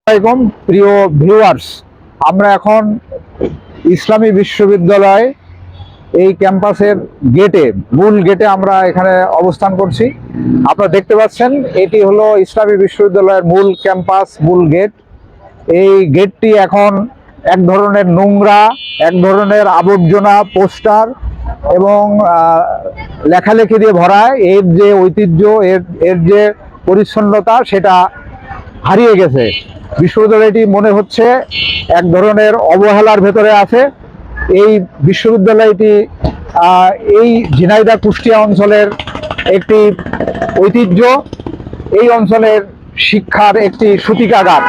আসসালামু আলাইকুম প্রিয় ভিউয়ার্স, আমরা এখন ইসলামী বিশ্ববিদ্যালয় এই ক্যাম্পাসের মূল গেটে আমরা এখানে অবস্থান করছি। আপনারা দেখতে পাচ্ছেন এটি হলো ইসলামী বিশ্ববিদ্যালয়ের মূল ক্যাম্পাস, মূল গেট। এই গেটটি এখন এক ধরনের নোংরা, এক ধরনের আবর্জনা, পোস্টার এবং লেখালেখি দিয়ে ভরা। এর যে ঐতিহ্য, এর যে পরিচ্ছন্নতা সেটা হারিয়ে গেছে। বিশ্ববিদ্যালয়টি মনে হচ্ছে এক ধরনের অবহেলার ভেতরে আছে। এই বিশ্ববিদ্যালয়টি এই ঝিনাইদহ কুষ্টিয়া অঞ্চলের একটি ঐতিহ্য, এই অঞ্চলের শিক্ষার একটি সূতিকাগার।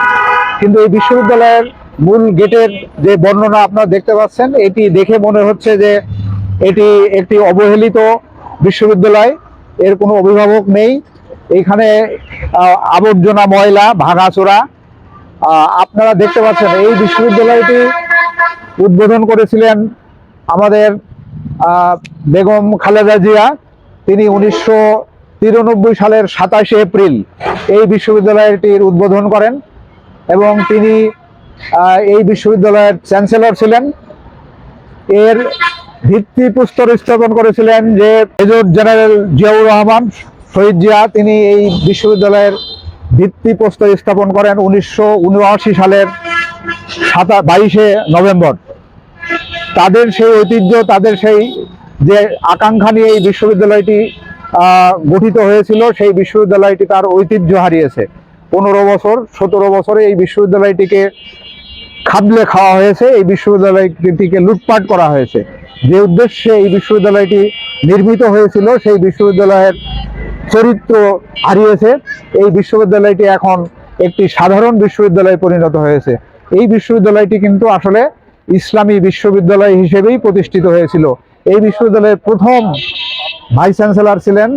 কিন্তু এই বিশ্ববিদ্যালয়ের মূল গেটের যে বর্ণনা আপনারা দেখতে পাচ্ছেন, এটি দেখে মনে হচ্ছে যে এটি একটি অবহেলিত বিশ্ববিদ্যালয়, এর কোনো অভিভাবক নেই। এইখানে আবর্জনা, ময়লা, ভাঙাচোরা। আপনারা দেখতে পাচ্ছেন এই বিশ্ববিদ্যালয়টি উদ্বোধন করেছিলেন আমাদের বেগম খালেদা জিয়া। তিনি 1993 সালের 27শে এপ্রিল এই বিশ্ববিদ্যালয়টির উদ্বোধন করেন এবং তিনি এই বিশ্ববিদ্যালয়ের চ্যান্সেলর ছিলেন। এর ভিত্তিপ্রস্তর স্থাপন করেছিলেন যে মেজর জেনারেল জিয়াউর রহমান শহীদ জিয়া। তিনি এই বিশ্ববিদ্যালয়ের ভিত্তিপ্রস্তর স্থাপন করেন 1979 সালের 22শে নভেম্বর। তাদের সেই ঐতিহ্য, তাদের সেই যে আকাঙ্ক্ষা নিয়ে এই বিশ্ববিদ্যালয়টি গঠিত হয়েছিল, সেই বিশ্ববিদ্যালয়টি তার ঐতিহ্য হারিয়েছে। 15 বছর 17 বছরে এই বিশ্ববিদ্যালয়টিকে খাবলে খাওয়া হয়েছে, এই বিশ্ববিদ্যালয়টিকে লুটপাট করা হয়েছে। যে উদ্দেশ্যে এই বিশ্ববিদ্যালয়টি নির্মিত হয়েছিল সেই বিশ্ববিদ্যালয়ের চরিত্র হারিয়েছে। এই বিশ্ববিদ্যালয়টি এখন একটি সাধারণ বিশ্ববিদ্যালয়ে পরিণত হয়েছে। এই বিশ্ববিদ্যালয়টি কিন্তু আসলে ইসলামী বিশ্ববিদ্যালয় হিসেবেই প্রতিষ্ঠিত হয়েছিল। এই বিশ্ববিদ্যালয়ের প্রথম ভাইস চ্যান্সেলর ছিলেন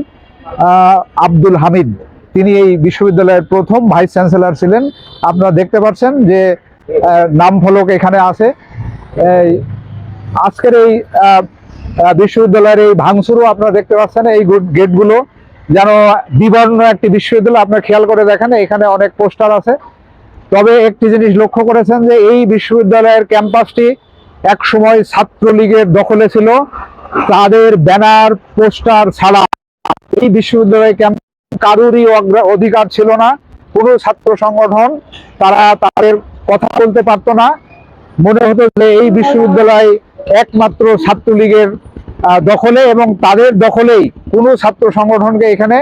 আব্দুল হামিদ। তিনি এই বিশ্ববিদ্যালয়ের প্রথম ভাইস চ্যান্সেলর ছিলেন। আপনারা দেখতে পাচ্ছেন যে নাম ফলক এখানে আছে। আজকের এই বিশ্ববিদ্যালয়ের এই ভাঙচুরও আপনারা দেখতে পাচ্ছেন। এই গেটগুলো যেন বিবর্ণ একটি বিশ্ববিদ্যালয়। আপনারা খেয়াল করে দেখেন, এখানে অনেক পোস্টার আছে। তবে একটি জিনিস লক্ষ্য করেছেন যে এই বিশ্ববিদ্যালয়ের ক্যাম্পাসটি এক সময় ছাত্রলীগের দখলে ছিল। তাদের ব্যানার, পোস্টার ছাড়া এই বিশ্ববিদ্যালয় কারোরই অধিকার ছিল না। কোনো ছাত্র সংগঠন তারা তাদের কথা বলতে পারতো না। মনে হতো যে এই বিশ্ববিদ্যালয় একমাত্র ছাত্রলীগের দখলে এবং তাদের দখলেই কোনো ছাত্র সংগঠনকে এখানে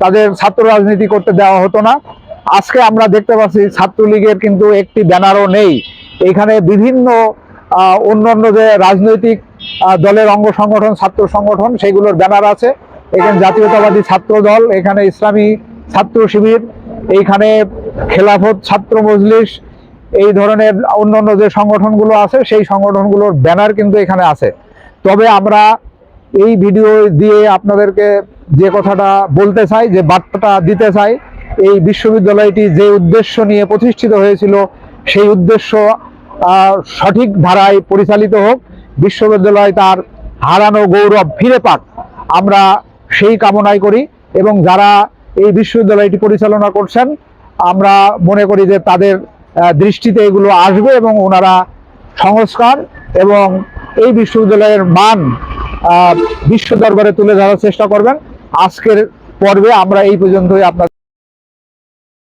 তাদের ছাত্র রাজনীতি করতে দেওয়া হতো না। আজকে আমরা দেখতে পাচ্ছি ছাত্রলীগের কিন্তু একটি ব্যানারও নেই। এখানে বিভিন্ন অন্যান্য যে রাজনৈতিক দলের অঙ্গ সংগঠন, ছাত্র সংগঠন, সেগুলোর ব্যানার আছে। এখানে জাতীয়তাবাদী ছাত্র দল, এখানে ইসলামী ছাত্র শিবির, এইখানে খেলাফত ছাত্র মজলিস, এই ধরনের অন্যান্য যে সংগঠনগুলো আছে সেই সংগঠনগুলোর ব্যানার কিন্তু এখানে আছে। তবে আমরা এই ভিডিও দিয়ে আপনাদেরকে যে কথাটা বলতে চাই, যে বার্তাটা দিতে চাই, এই বিশ্ববিদ্যালয়টি যে উদ্দেশ্য নিয়ে প্রতিষ্ঠিত হয়েছিল সেই উদ্দেশ্য সঠিক ধারায় পরিচালিত হোক। বিশ্ববিদ্যালয় তার হারানো গৌরব ফিরে পাক, আমরা সেই কামনাই করি। এবং যারা এই বিশ্ববিদ্যালয়টি পরিচালনা করছেন, আমরা মনে করি যে তাদের দৃষ্টিতে এগুলো আসবে এবং ওনারা সংস্কার এবং এই বিশ্ববিদ্যালয়ের মান বিশ্ব দরবারে তুলে ধরার চেষ্টা করবেন। আজকের পর্বে আমরা এই পর্যন্তই আপনার